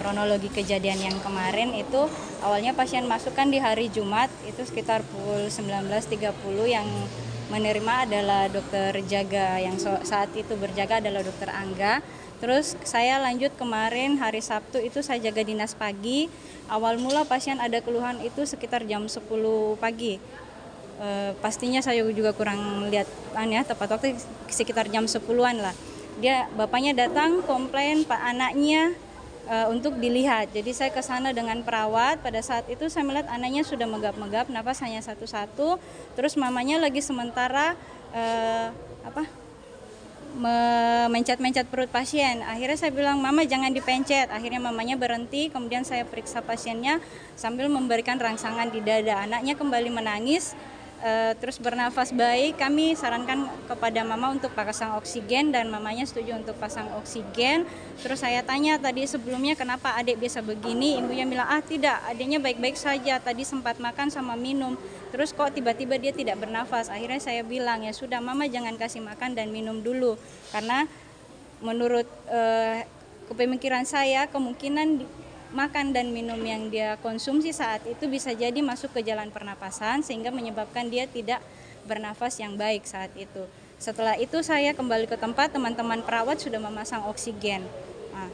kronologi kejadian yang kemarin itu awalnya pasien masuk kan di hari Jumat itu sekitar pukul 19.30 yang menerima adalah dokter jaga yang saat itu berjaga adalah dokter Angga. Terus saya lanjut kemarin hari Sabtu itu saya jaga dinas pagi. Awal mula pasien ada keluhan itu sekitar jam 10 pagi. Pastinya saya juga kurang lihat tepat waktu sekitar jam 10-an lah. Bapaknya datang komplain Pak anaknya untuk dilihat. Jadi saya ke sana dengan perawat. Pada saat itu saya melihat anaknya sudah megap-megap, napas hanya satu-satu. Terus mamanya lagi sementara mencet-mencet perut pasien. Akhirnya saya bilang, "Mama jangan dipencet." Akhirnya mamanya berhenti, kemudian saya periksa pasiennya sambil memberikan rangsangan di dada. Anaknya kembali menangis. Terus bernafas baik, kami sarankan kepada mama untuk pasang oksigen dan mamanya setuju untuk pasang oksigen. Terus saya tanya tadi sebelumnya kenapa adik bisa begini, ibunya bilang tidak, adiknya baik-baik saja, tadi sempat makan sama minum, terus kok tiba-tiba dia tidak bernafas. Akhirnya saya bilang ya sudah mama jangan kasih makan dan minum dulu, karena menurut kepemikiran saya kemungkinan makan dan minum yang dia konsumsi saat itu bisa jadi masuk ke jalan pernapasan sehingga menyebabkan dia tidak bernafas yang baik saat itu. Setelah itu saya kembali ke tempat, teman-teman perawat sudah memasang oksigen. Nah,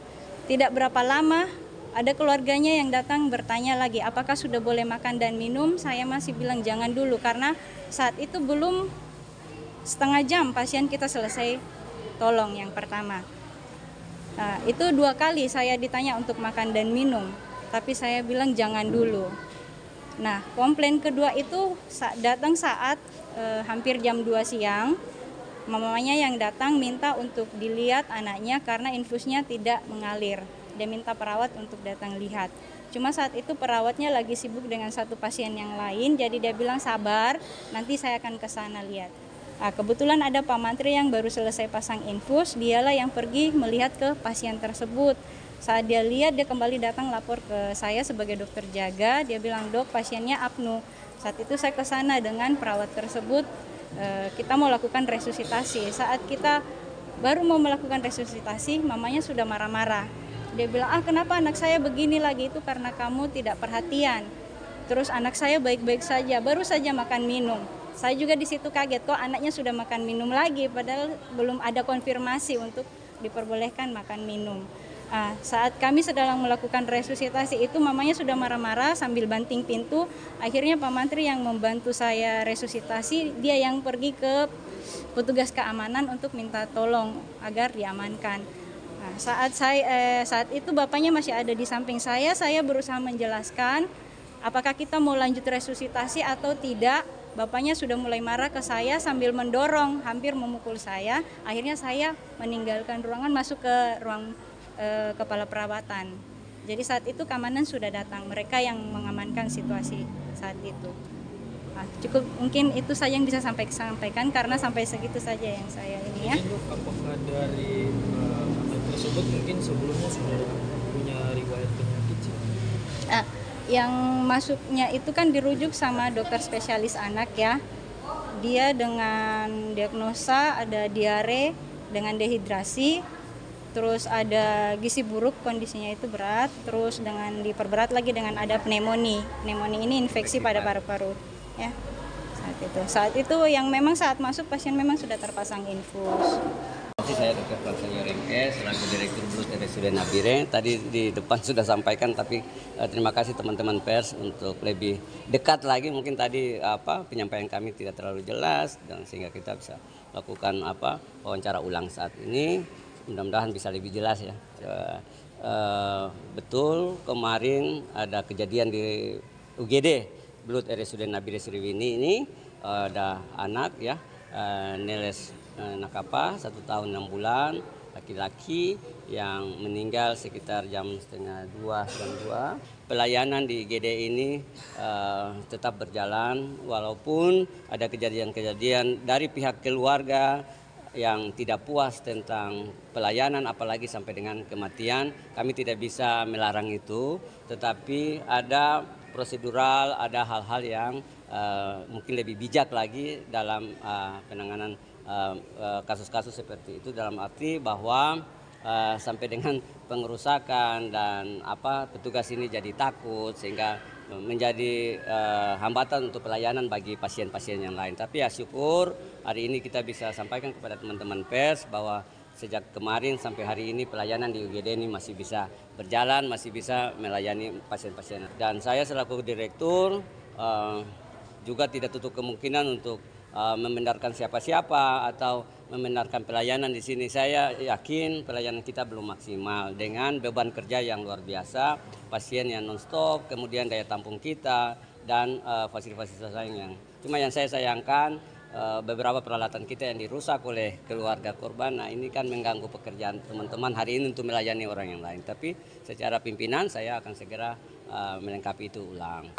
tidak berapa lama ada keluarganya yang datang bertanya lagi apakah sudah boleh makan dan minum. Saya masih bilang jangan dulu karena saat itu belum setengah jam pasien kita selesai tolong yang pertama. Nah, itu 2 kali saya ditanya untuk makan dan minum, tapi saya bilang jangan dulu. Nah, komplain kedua itu datang saat hampir jam 2 siang. Mamanya yang datang minta untuk dilihat anaknya karena infusnya tidak mengalir. Dia minta perawat untuk datang lihat. Cuma saat itu perawatnya lagi sibuk dengan satu pasien yang lain, jadi dia bilang sabar, nanti saya akan ke sana lihat. Nah, kebetulan ada Pak Mantri yang baru selesai pasang infus, dialah yang pergi melihat ke pasien tersebut. Saat dia lihat, dia kembali datang lapor ke saya sebagai dokter jaga, dia bilang, "Dok, pasiennya apnu." Saat itu saya ke sana dengan perawat tersebut, kita mau lakukan resusitasi. Saat kita baru mau melakukan resusitasi, mamanya sudah marah-marah. Dia bilang, kenapa anak saya begini lagi, itu karena kamu tidak perhatian. Terus anak saya baik-baik saja, baru saja makan minum. Saya juga di situ kaget kok anaknya sudah makan minum lagi padahal belum ada konfirmasi untuk diperbolehkan makan minum. Saat kami sedang melakukan resusitasi itu mamanya sudah marah-marah sambil banting pintu. Akhirnya Pak Mantri yang membantu saya resusitasi, dia yang pergi ke petugas keamanan untuk minta tolong agar diamankan. Nah, saat itu bapaknya masih ada di samping saya berusaha menjelaskan apakah kita mau lanjut resusitasi atau tidak. Bapaknya sudah mulai marah ke saya sambil mendorong, hampir memukul saya. Akhirnya saya meninggalkan ruangan, masuk ke ruang kepala perawatan. Jadi saat itu keamanan sudah datang, mereka yang mengamankan situasi saat itu. Cukup mungkin itu saja yang bisa sampaikan karena sampai segitu saja yang saya ini ya. Jadi apakah dari tersebut mungkin sebelumnya sudah punya riwayat penyakit sih? Yang masuknya itu kan dirujuk sama dokter spesialis anak ya. Dia dengan diagnosa ada diare dengan dehidrasi, terus ada gizi buruk, kondisinya itu berat, terus dengan diperberat lagi dengan ada pneumonia. Pneumonia ini infeksi pada paru-paru ya. Saat itu yang memang saat masuk pasien memang sudah terpasang infus. Saya Dr. Pratanya Remke, selaku Direktur Blood RSUD Nabire. Tadi di depan sudah sampaikan, tapi terima kasih teman-teman pers untuk lebih dekat lagi. Mungkin tadi penyampaian kami tidak terlalu jelas dan sehingga kita bisa lakukan wawancara ulang saat ini. Mudah-mudahan bisa lebih jelas ya. Betul kemarin ada kejadian di UGD Blood RSUD Nabire Sriwini ini ada anak ya. Neles Nakapa 1 tahun 6 bulan laki-laki yang meninggal sekitar jam 1:30 Pelayanan di IGD ini tetap berjalan walaupun ada kejadian-kejadian dari pihak keluarga yang tidak puas tentang pelayanan apalagi sampai dengan kematian. Kami tidak bisa melarang itu, tetapi ada prosedural, ada hal-hal yang mungkin lebih bijak lagi dalam penanganan kasus-kasus seperti itu, dalam arti bahwa sampai dengan pengerusakan dan petugas ini jadi takut sehingga menjadi hambatan untuk pelayanan bagi pasien-pasien yang lain. Tapi ya syukur hari ini kita bisa sampaikan kepada teman-teman pers bahwa sejak kemarin sampai hari ini pelayanan di UGD ini masih bisa berjalan, masih bisa melayani pasien-pasien. Dan saya selaku direktur juga tidak tutup kemungkinan untuk membenarkan siapa-siapa atau membenarkan pelayanan di sini. Saya yakin pelayanan kita belum maksimal dengan beban kerja yang luar biasa, pasien yang non-stop, kemudian daya tampung kita dan fasilitas lain yang. Cuma yang saya sayangkan beberapa peralatan kita yang dirusak oleh keluarga korban. Nah ini kan mengganggu pekerjaan teman-teman hari ini untuk melayani orang yang lain. Tapi secara pimpinan saya akan segera melengkapi itu ulang.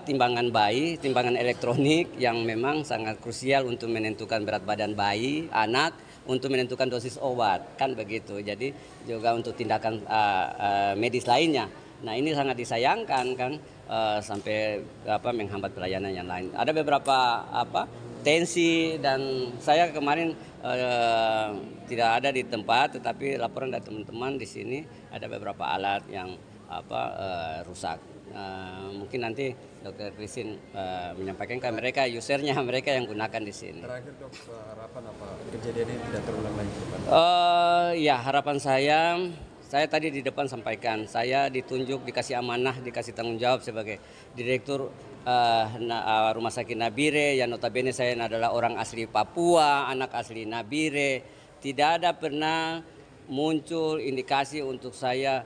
Timbangan bayi, timbangan elektronik yang memang sangat krusial untuk menentukan berat badan bayi, anak, untuk menentukan dosis obat, kan begitu. Jadi juga untuk tindakan medis lainnya. Nah ini sangat disayangkan kan sampai menghambat pelayanan yang lain. Ada beberapa tensi dan saya kemarin tidak ada di tempat, tetapi laporan dari teman-teman di sini ada beberapa alat yang rusak. Mungkin nanti Dr. Christine menyampaikan ke mereka, usernya mereka yang gunakan di sini. Terakhir dok, harapan apa kejadian ini tidak terulang lagi? Ya harapan saya tadi di depan sampaikan, saya ditunjuk, dikasih amanah, dikasih tanggung jawab sebagai direktur Rumah Sakit Nabire, yang notabene saya adalah orang asli Papua, anak asli Nabire. Tidak ada pernah muncul indikasi untuk saya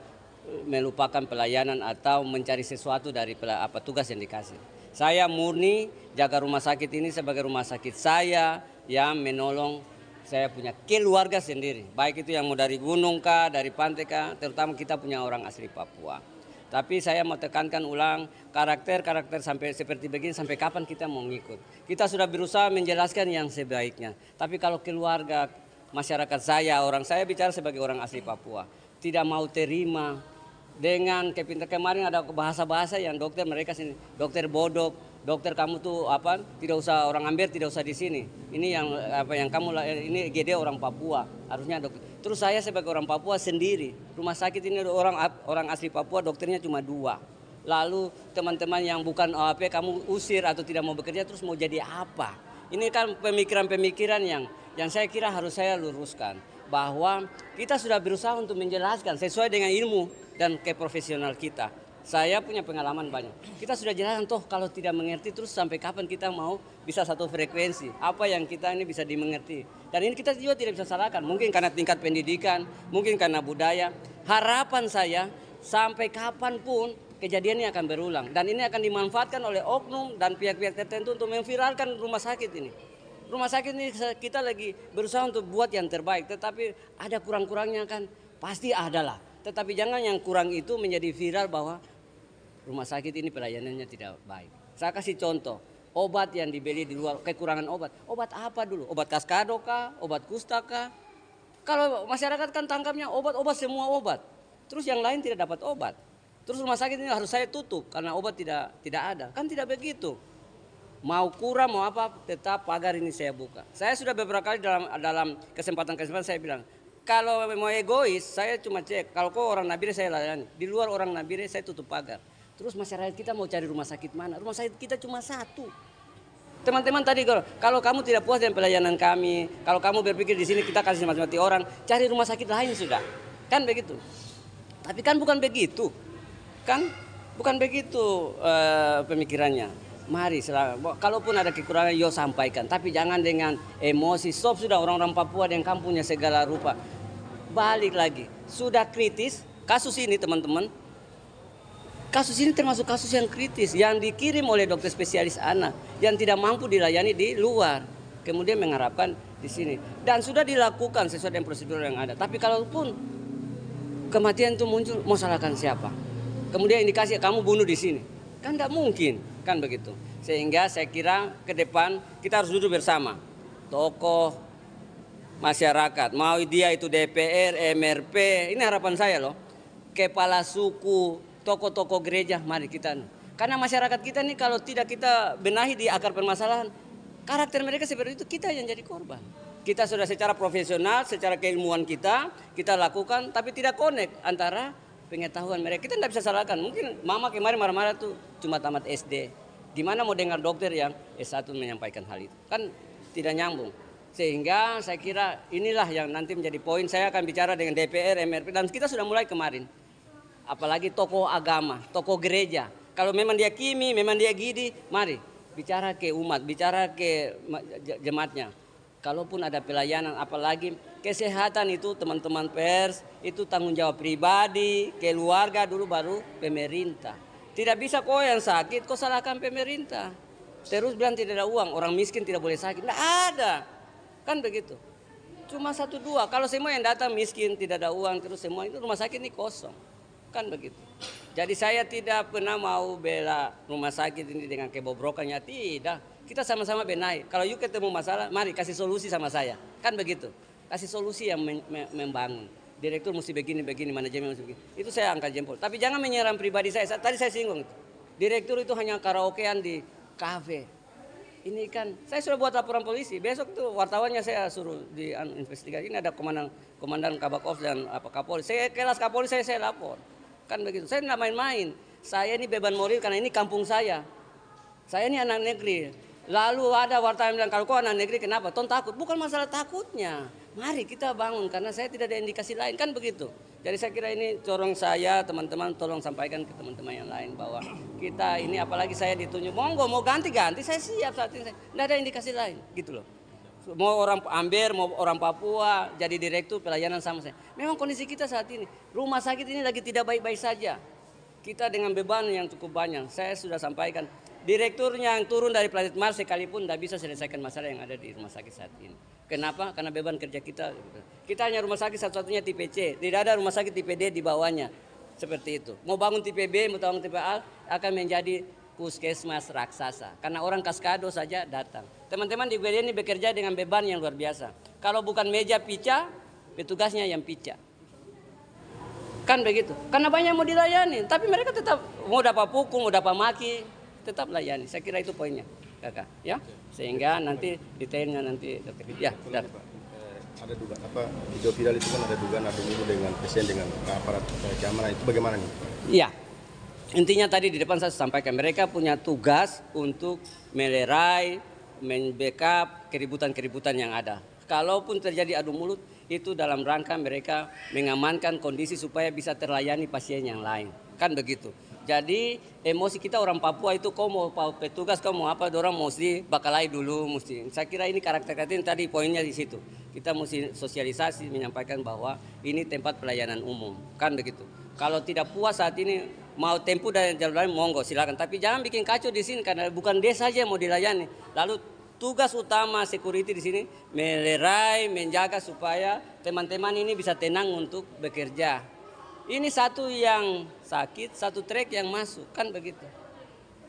melupakan pelayanan atau mencari sesuatu dari tugas yang dikasih. Saya murni jaga rumah sakit ini sebagai rumah sakit saya yang menolong saya punya keluarga sendiri. Baik itu yang mau dari gunung kah, dari pantai kah, terutama kita punya orang asli Papua. Tapi saya mau tekankan ulang, karakter sampai seperti begini, sampai kapan kita mau ngikut. Kita sudah berusaha menjelaskan yang sebaiknya. Tapi kalau keluarga, masyarakat saya bicara sebagai orang asli Papua, tidak mau terima dengan kemarin ada bahasa-bahasa yang dokter mereka sini, dokter bodoh, dokter kamu tuh tidak usah orang Amber, tidak usah di sini. Ini yang kamu ini GD orang Papua, harusnya dokter. Terus saya sebagai orang Papua sendiri, rumah sakit ini orang asli Papua, dokternya cuma 2. Lalu teman-teman yang bukan OAP kamu usir atau tidak mau bekerja, terus mau jadi apa? Ini kan pemikiran-pemikiran yang saya kira harus saya luruskan, bahwa kita sudah berusaha untuk menjelaskan sesuai dengan ilmu dan keprofesional kita. Saya punya pengalaman banyak. Kita sudah jelaskan toh kalau tidak mengerti terus sampai kapan kita mau bisa satu frekuensi. Apa yang kita ini bisa dimengerti. Dan ini kita juga tidak bisa salahkan. Mungkin karena tingkat pendidikan, mungkin karena budaya. Harapan saya sampai kapanpun kejadian ini akan berulang. Dan ini akan dimanfaatkan oleh oknum dan pihak-pihak tertentu untuk memviralkan rumah sakit ini. Rumah sakit ini kita lagi berusaha untuk buat yang terbaik. Tetapi ada kurang-kurangnya kan pasti ada lah. Tetapi jangan yang kurang itu menjadi viral bahwa rumah sakit ini pelayanannya tidak baik. Saya kasih contoh, obat yang dibeli di luar, kekurangan obat. Obat apa dulu? Obat kaskado kah? Obat kusta kah? Kalau masyarakat kan tangkapnya obat-obat, semua obat. Terus yang lain tidak dapat obat. Terus rumah sakit ini harus saya tutup karena obat tidak ada. Kan tidak begitu. Mau kurang mau apa tetap pagar ini saya buka. Saya sudah beberapa kali dalam kesempatan saya bilang, kalau mau egois, saya cuma cek. Kalau kau orang Nabire saya layani. Di luar orang Nabire saya tutup pagar. Terus masyarakat kita mau cari rumah sakit mana? Rumah sakit kita cuma 1. Teman-teman tadi kalau kamu tidak puas dengan pelayanan kami, kalau kamu berpikir di sini kita kasih mati-mati orang, cari rumah sakit lain sudah. Kan begitu. Tapi kan bukan begitu. Kan bukan begitu pemikirannya. Mari, kalaupun ada kekurangan, yo sampaikan. Tapi jangan dengan emosi. Stop sudah orang-orang Papua yang kampungnya segala rupa. Balik lagi. Sudah kritis. Kasus ini teman-teman. Kasus ini termasuk kasus yang kritis. Yang dikirim oleh dokter spesialis anak. Yang tidak mampu dilayani di luar. Kemudian mengharapkan di sini. Dan sudah dilakukan sesuai dengan prosedur yang ada. Tapi kalaupun kematian itu muncul, mau salahkan siapa? Kemudian indikasi kamu bunuh di sini. Kan tidak mungkin, kan begitu. Sehingga saya kira ke depan kita harus duduk bersama. Tokoh masyarakat, mau dia itu DPR, MRP, ini harapan saya loh. Kepala suku, tokoh-tokoh gereja, mari kita. Karena masyarakat kita ini kalau tidak kita benahi di akar permasalahan, karakter mereka seperti itu, kita yang jadi korban. Kita sudah secara profesional, secara keilmuan kita lakukan, tapi tidak connect antara pengetahuan mereka. Kita tidak bisa salahkan. Mungkin mama kemarin marah-marah tuh cuma tamat SD. Gimana mau dengar dokter yang S1 menyampaikan hal itu? Kan tidak nyambung. Sehingga saya kira inilah yang nanti menjadi poin. Saya akan bicara dengan DPR, MRP, dan kita sudah mulai kemarin. Apalagi tokoh agama, tokoh gereja. Kalau memang dia kimi, memang dia gidi, mari bicara ke umat, bicara ke jemaatnya. Kalaupun ada pelayanan, apalagi kesehatan itu teman-teman pers, itu tanggung jawab pribadi, keluarga dulu baru pemerintah. Tidak bisa kok yang sakit, kok salahkan pemerintah. Terus bilang tidak ada uang, orang miskin tidak boleh sakit. Tidak ada, kan begitu. Cuma 1-2, kalau semua yang datang miskin, tidak ada uang, terus semua itu rumah sakit ini kosong. Kan begitu. Jadi saya tidak pernah mau bela rumah sakit ini dengan kebobrokannya, tidak. Kita sama-sama benahi. Kalau yuk ketemu masalah, mari kasih solusi sama saya. Kan begitu. Kasih solusi yang membangun. Direktur mesti begini, manajemen mesti begini. Itu saya angkat jempol. Tapi jangan menyerang pribadi saya. Tadi saya singgung itu. Direktur itu hanya karaokean di kafe. Ini kan, saya sudah buat laporan polisi. Besok tuh wartawannya saya suruh di investigasi. Ini ada komandan Kabak Ops dan Kapolri. Saya kelas Kapolri saya lapor. Kan begitu. Saya tidak main-main. Saya ini beban moral karena ini kampung saya. Saya ini anak negeri. Lalu ada wartawan bilang, kalau kau anak negeri kenapa? Ton takut. Bukan masalah takutnya. Mari kita bangun karena saya tidak ada indikasi lain. Kan begitu. Jadi saya kira ini corong saya, teman-teman tolong sampaikan ke teman-teman yang lain bahwa kita ini apalagi saya ditunjuk. Monggo mau ganti-ganti saya siap saat ini. Tidak ada indikasi lain. Gitu loh. Mau orang Amber, mau orang Papua, jadi direktur pelayanan sama saya. Memang kondisi kita saat ini, rumah sakit ini lagi tidak baik-baik saja. Kita dengan beban yang cukup banyak. Saya sudah sampaikan, direkturnya yang turun dari planet Mars sekalipun tidak bisa selesaikan masalah yang ada di rumah sakit saat ini. Kenapa? Karena beban kerja kita. Kita hanya rumah sakit satu-satunya tipe C, tidak ada rumah sakit tipe D di bawahnya. Seperti itu. Mau bangun tipe B, mau bangun tipe A, akan menjadi puskesmas raksasa. Karena orang kaskado saja datang. Teman-teman di UGD ini bekerja dengan beban yang luar biasa. Kalau bukan meja pica, petugasnya yang pica. Kan begitu. Karena banyak mau dilayani. Tapi mereka tetap mau dapat pukul, mau dapat maki, tetap layani. Saya kira itu poinnya, kakak. Ya, sehingga nanti detailnya nanti. Ya, benar. Ada dugaan apa video viral itu kan ada dugaan adu mulut dengan presiden dengan aparat keamanan, itu bagaimana nih? Iya. Intinya tadi di depan saya sampaikan mereka punya tugas untuk melerai, membackup keributan-keributan yang ada. Kalaupun terjadi adu mulut itu dalam rangka mereka mengamankan kondisi supaya bisa terlayani pasien yang lain. Kan begitu. Jadi emosi kita orang Papua itu kau mau petugas kau mau apa, orang mesti bakalai dulu mesti. Saya kira ini karakter tadi poinnya di situ. Kita mesti sosialisasi menyampaikan bahwa ini tempat pelayanan umum. Kan begitu. Kalau tidak puas saat ini mau tempuh dan jalan lain monggo silakan. Tapi jangan bikin kacau di sini karena bukan desa saja yang mau dilayani. Lalu tugas utama security di sini melerai, menjaga supaya teman-teman ini bisa tenang untuk bekerja. Ini satu yang sakit, satu trek yang masuk, kan begitu.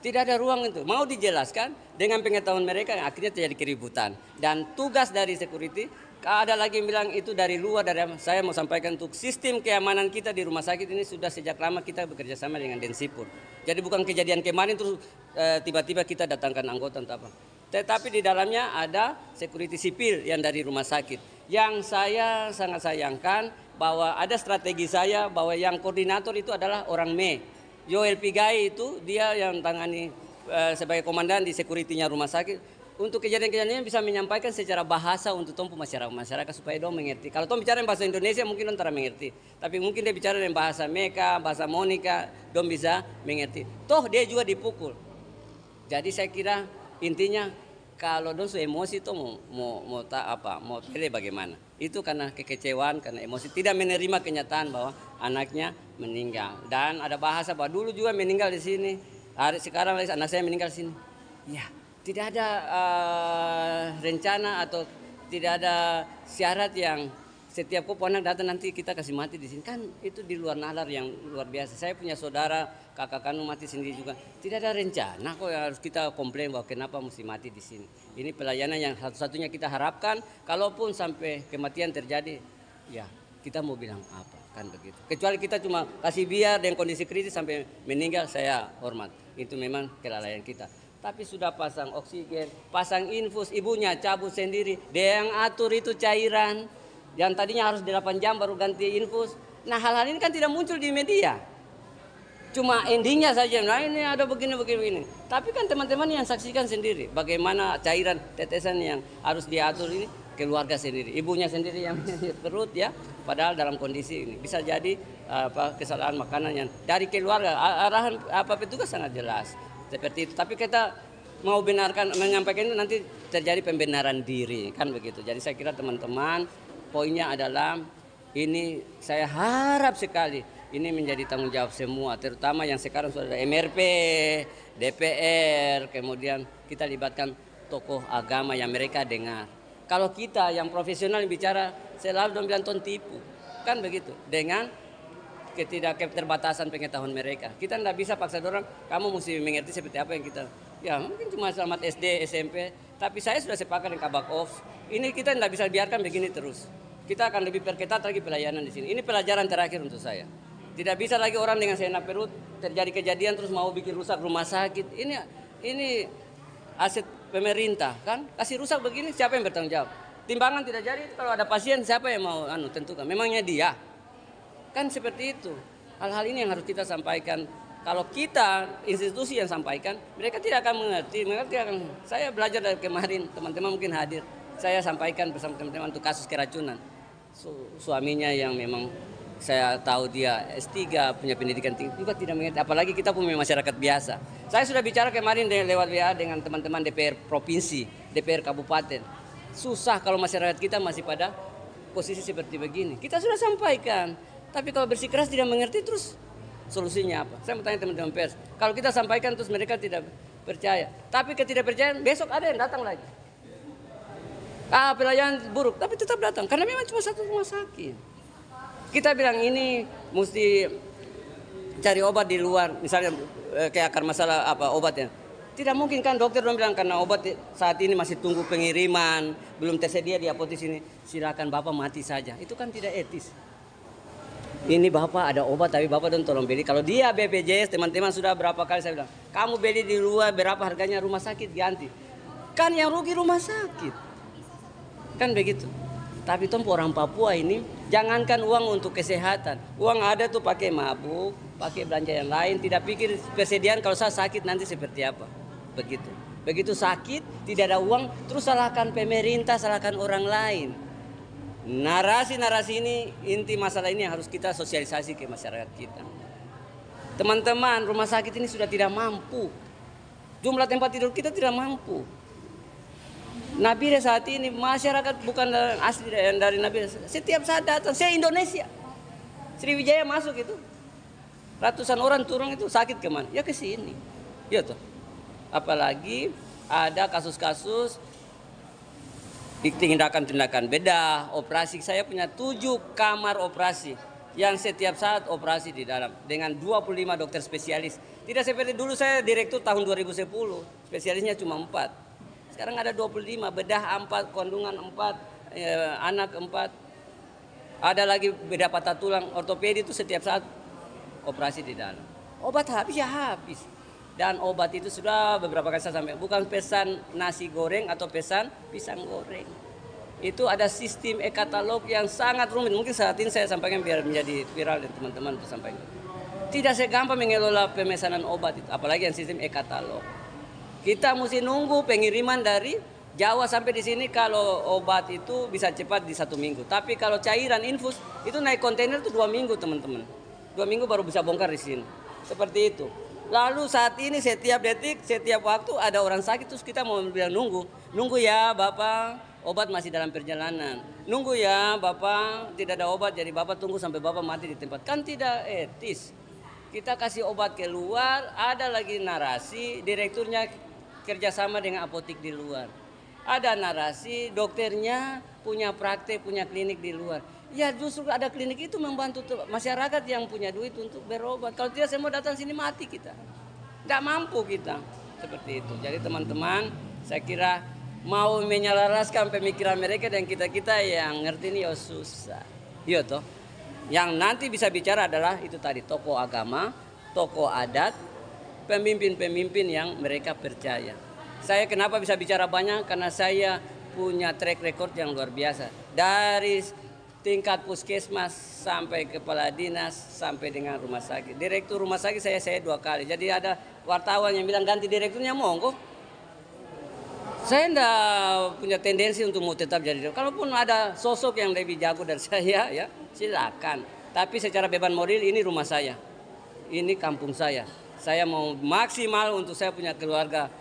Tidak ada ruang itu. Mau dijelaskan dengan pengetahuan mereka akhirnya terjadi keributan. Dan tugas dari security, ada lagi yang bilang itu dari luar, saya mau sampaikan untuk sistem keamanan kita di rumah sakit ini sudah sejak lama kita bekerja sama dengan Densipur. Jadi bukan kejadian kemarin terus tiba-tiba kita datangkan anggota atau apa. Tetapi di dalamnya ada security sipil yang dari rumah sakit. Yang saya sangat sayangkan bahwa ada strategi saya bahwa yang koordinator itu adalah orang Me. Yoel Pigai itu dia yang tangani sebagai komandan di security-nya rumah sakit. Untuk kejadian-kejadian bisa menyampaikan secara bahasa untuk tompu masyarakat supaya dong mengerti. Kalau dong bicara bahasa Indonesia mungkin dong tidak mengerti. Tapi mungkin dia bicara dengan bahasa Meka, bahasa Monica, dong bisa mengerti. Toh dia juga dipukul. Jadi saya kira intinya kalau dong su emosi itu mau pilih bagaimana? Itu karena kekecewaan, karena emosi tidak menerima kenyataan bahwa anaknya meninggal. Dan ada bahasa bahwa dulu juga meninggal di sini. Sekarang anak saya meninggal di sini. Ya, tidak ada rencana atau tidak ada syarat yang setiap anak datang nanti kita kasih mati di sini. Kan itu di luar nalar yang luar biasa. Saya punya saudara kakak kandung mati sendiri juga. Tidak ada rencana kok yang harus kita komplain bahwa kenapa mesti mati di sini. Ini pelayanan yang satu-satunya kita harapkan. Kalaupun sampai kematian terjadi, ya kita mau bilang apa, kan begitu. Kecuali kita cuma kasih biar dengan kondisi kritis sampai meninggal, saya hormat. Itu memang kelalaian kita. Tapi sudah pasang oksigen, pasang infus, ibunya cabut sendiri. Dia yang atur itu cairan. Yang tadinya harus 8 jam baru ganti infus. Nah, hal-hal ini kan tidak muncul di media. Cuma endingnya saja, nah ini ada begini. Tapi kan teman-teman yang saksikan sendiri bagaimana cairan tetesan yang harus diatur ini keluarga sendiri, ibunya sendiri yang perut ya. Padahal dalam kondisi ini bisa jadi kesalahan makanan yang dari keluarga. Arahan petugas sangat jelas seperti itu. Tapi kita mau menyampaikan itu nanti terjadi pembenaran diri kan begitu. Jadi saya kira teman-teman poinnya adalah ini saya harap sekali ini menjadi tanggung jawab semua, terutama yang sekarang sudah ada MRP, DPR, kemudian kita libatkan tokoh agama yang mereka dengar. Kalau kita yang profesional bicara, selalu dong bilang ton tipu, kan begitu. Dengan keterbatasan pengetahuan mereka, kita tidak bisa paksa orang. Kamu mesti mengerti seperti apa yang kita. Ya mungkin cuma selamat SD, SMP, tapi saya sudah sepakat dengan Kabak Ops. Ini kita tidak bisa biarkan begini terus. Kita akan lebih perketat lagi pelayanan di sini. Ini pelajaran terakhir untuk saya. Tidak bisa lagi orang dengan seenak perut terjadi kejadian terus mau bikin rusak rumah sakit. Ini aset pemerintah kan. Kasih rusak begini siapa yang bertanggung jawab? Timbangan tidak jadi kalau ada pasien siapa yang mau tentukan? Memangnya dia. Kan seperti itu. Hal-hal ini yang harus kita sampaikan. Kalau kita institusi yang sampaikan, mereka tidak akan mengerti. Saya belajar dari kemarin, teman-teman mungkin hadir. Saya sampaikan bersama teman-teman untuk kasus keracunan. Suaminya yang memang saya tahu dia S3 punya pendidikan tinggi juga tidak mengerti, apalagi kita punya masyarakat biasa. Saya sudah bicara kemarin lewat WA dengan teman-teman DPR provinsi, DPR kabupaten. Susah kalau masyarakat kita masih pada posisi seperti begini. Kita sudah sampaikan, tapi kalau bersikeras tidak mengerti terus solusinya apa? Saya mau tanya teman-teman pers, kalau kita sampaikan terus mereka tidak percaya, tapi ketidakpercayaan besok ada yang datang lagi. Pelayanan buruk, tapi tetap datang karena memang cuma satu rumah sakit. Kita bilang ini mesti cari obat di luar, misalnya kayak akar masalah obatnya. Tidak mungkin kan dokter bilang karena obat saat ini masih tunggu pengiriman, belum tersedia di apotek sini, silakan Bapak mati saja. Itu kan tidak etis. Ini Bapak ada obat tapi Bapak tolong beli. Kalau dia BPJS teman-teman sudah berapa kali saya bilang, kamu beli di luar berapa harganya rumah sakit ganti. Kan yang rugi rumah sakit. Kan begitu. Tapi tompo orang Papua ini jangankan uang untuk kesehatan, uang ada tuh pakai mabuk, pakai belanja yang lain, tidak pikir persediaan kalau saya sakit nanti seperti apa. Begitu sakit tidak ada uang, terus salahkan pemerintah, salahkan orang lain. Narasi-narasi ini inti masalah ini yang harus kita sosialisasi ke masyarakat kita. Teman-teman, rumah sakit ini sudah tidak mampu, jumlah tempat tidur kita tidak mampu. Nabire saat ini masyarakat bukan asli dari Nabire. Setiap saat datang, saya Indonesia. Sriwijaya masuk itu. Ratusan orang turun itu sakit kemana? Ya ke sini. Ya toh. Apalagi ada kasus-kasus tindakan-tindakan bedah, operasi. Saya punya 7 kamar operasi yang setiap saat operasi di dalam dengan 25 dokter spesialis. Tidak seperti dulu saya direktur tahun 2010, spesialisnya cuma 4. Sekarang ada 25, bedah 4, kandungan 4, anak 4. Ada lagi bedah patah tulang, ortopedi itu setiap saat operasi di dalam. Obat habis ya habis. Dan obat itu sudah beberapa kali saya sampaikan, bukan pesan nasi goreng atau pesan pisang goreng. Itu ada sistem e-katalog yang sangat rumit. Mungkin saat ini saya sampaikan biar menjadi viral dan teman-teman untuk sampaikan. Tidak segampang mengelola pemesanan obat itu, apalagi yang sistem e-katalog. Kita mesti nunggu pengiriman dari Jawa sampai di sini. Kalau obat itu bisa cepat di 1 minggu. Tapi kalau cairan infus itu naik kontainer itu 2 minggu teman-teman. 2 minggu baru bisa bongkar di sini. Seperti itu. Lalu saat ini setiap detik, setiap waktu ada orang sakit terus kita mau bilang nunggu. Nunggu ya Bapak, obat masih dalam perjalanan. Nunggu ya Bapak, tidak ada obat jadi Bapak tunggu sampai Bapak mati di tempat. Kan tidak etis. Kita kasih obat keluar, ada lagi narasi direkturnya kerjasama dengan apotek di luar. Ada narasi dokternya punya praktek, punya klinik di luar. Ya justru ada klinik itu membantu masyarakat yang punya duit untuk berobat. Kalau tidak semua datang sini mati kita. Tidak mampu kita. Seperti itu. Jadi teman-teman saya kira mau menyelaraskan pemikiran mereka dan kita-kita yang ngerti ini susah. Iya toh. Yang nanti bisa bicara adalah itu tadi tokoh agama, tokoh adat, pemimpin-pemimpin yang mereka percaya. Saya kenapa bisa bicara banyak? Karena saya punya track record yang luar biasa. Dari tingkat puskesmas sampai kepala dinas sampai dengan rumah sakit. Direktur rumah sakit saya 2 kali. Jadi ada wartawan yang bilang ganti direkturnya, monggo. Saya enggak punya tendensi untuk mau tetap jadi direktur. Kalaupun ada sosok yang lebih jago dari saya, ya silakan. Tapi secara beban moral ini rumah saya, ini kampung saya. Saya mau maksimal untuk saya punya keluarga,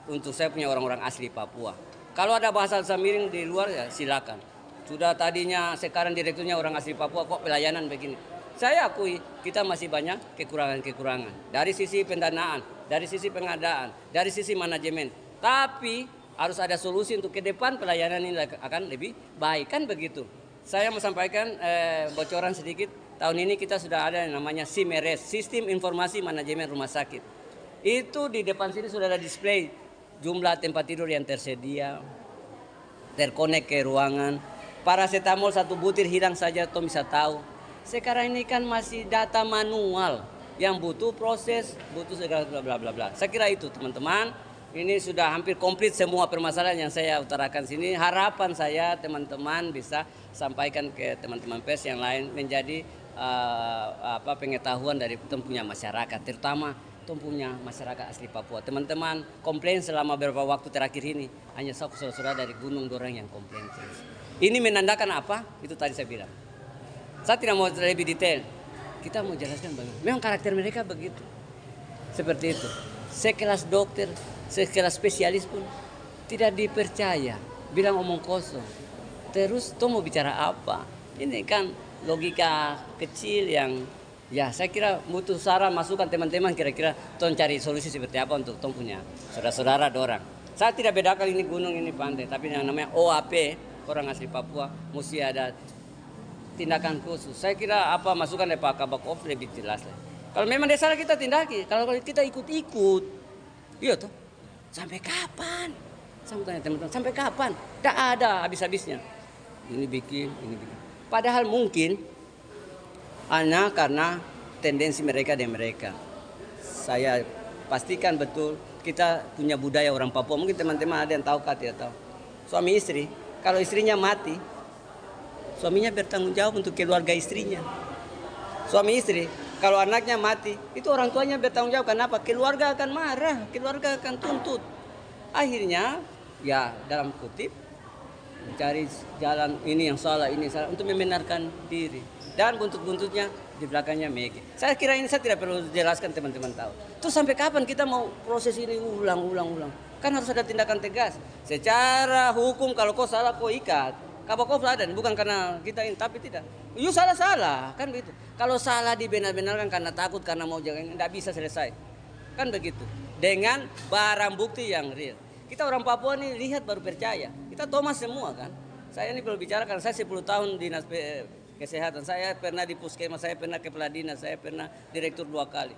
untuk saya punya orang-orang asli Papua. Kalau ada bahasa miring di luar ya silakan. Sudah tadinya sekarang direkturnya orang asli Papua, kok pelayanan begini. Saya akui kita masih banyak kekurangan-kekurangan. Dari sisi pendanaan, dari sisi pengadaan, dari sisi manajemen. Tapi harus ada solusi untuk ke depan pelayanan ini akan lebih baik, kan begitu. Saya mau sampaikan bocoran sedikit. Tahun ini kita sudah ada yang namanya SIMERES, Sistem Informasi Manajemen Rumah Sakit. Itu di depan sini sudah ada display jumlah tempat tidur yang tersedia, terkonek ke ruangan. Paracetamol 1 butir hilang saja toh bisa tahu. Sekarang ini kan masih data manual yang butuh proses, butuh segala bla bla bla. Saya kira itu teman-teman. Ini sudah hampir komplit semua permasalahan yang saya utarakan sini. Harapan saya teman-teman bisa sampaikan ke teman-teman pers yang lain menjadi pengetahuan dari punya masyarakat, terutama punya masyarakat asli Papua. Teman-teman komplain selama beberapa waktu terakhir ini hanya saudara-saudara dari Gunung Dorang yang komplain terus. Ini menandakan apa? Itu tadi saya bilang. Saya tidak mau lebih detail. Kita mau jelaskan bagaimana. Memang karakter mereka begitu. Seperti itu. Sekelas dokter, sekelas spesialis pun tidak dipercaya, bilang omong kosong. Terus tuh mau bicara apa? Ini kan logika kecil yang ya saya kira butuh saran masukan teman-teman, kira-kira tong cari solusi seperti apa untuk tong punya saudara-saudara dorang. Saya tidak bedakan ini gunung ini pantai, tapi yang namanya OAP orang asli Papua mesti ada tindakan khusus. Saya kira apa masukan dari Pak Kabakov lebih jelas lah. Kalau memang dia salah kita tindaki, kalau kita ikut-ikut, iya toh. Sampai kapan? Saya tanya teman-teman, sampai kapan? Tidak ada habis-habisnya. Ini bikin. Padahal mungkin hanya karena tendensi mereka dan mereka. Saya pastikan betul kita punya budaya orang Papua. Mungkin teman-teman ada yang tahu tidak tahu. Suami istri, kalau istrinya mati, suaminya bertanggung jawab untuk keluarga istrinya. Suami istri, kalau anaknya mati, itu orang tuanya bertanggung jawab. Kenapa? Keluarga akan marah, keluarga akan tuntut. Akhirnya, ya dalam kutip, mencari jalan ini yang salah, ini salah, untuk membenarkan diri. Dan buntut-buntutnya di belakangnya Megi. Saya kira ini saya tidak perlu jelaskan, teman-teman tahu. Terus sampai kapan kita mau proses ini ulang? Kan harus ada tindakan tegas. Secara hukum kalau kau salah kau ikat. Kabakov ada, bukan karena kita ini, tapi tidak. You salah, kan begitu. Kalau salah dibenar-benarkan karena takut, karena mau jangan, tidak bisa selesai. Kan begitu. Dengan barang bukti yang real. Kita orang Papua nih lihat baru percaya. Kita Thomas semua kan. Saya ini perlu bicara karena saya 10 tahun dinas kesehatan. Saya pernah di puskesmas, saya pernah kepala dinas, saya pernah direktur 2 kali.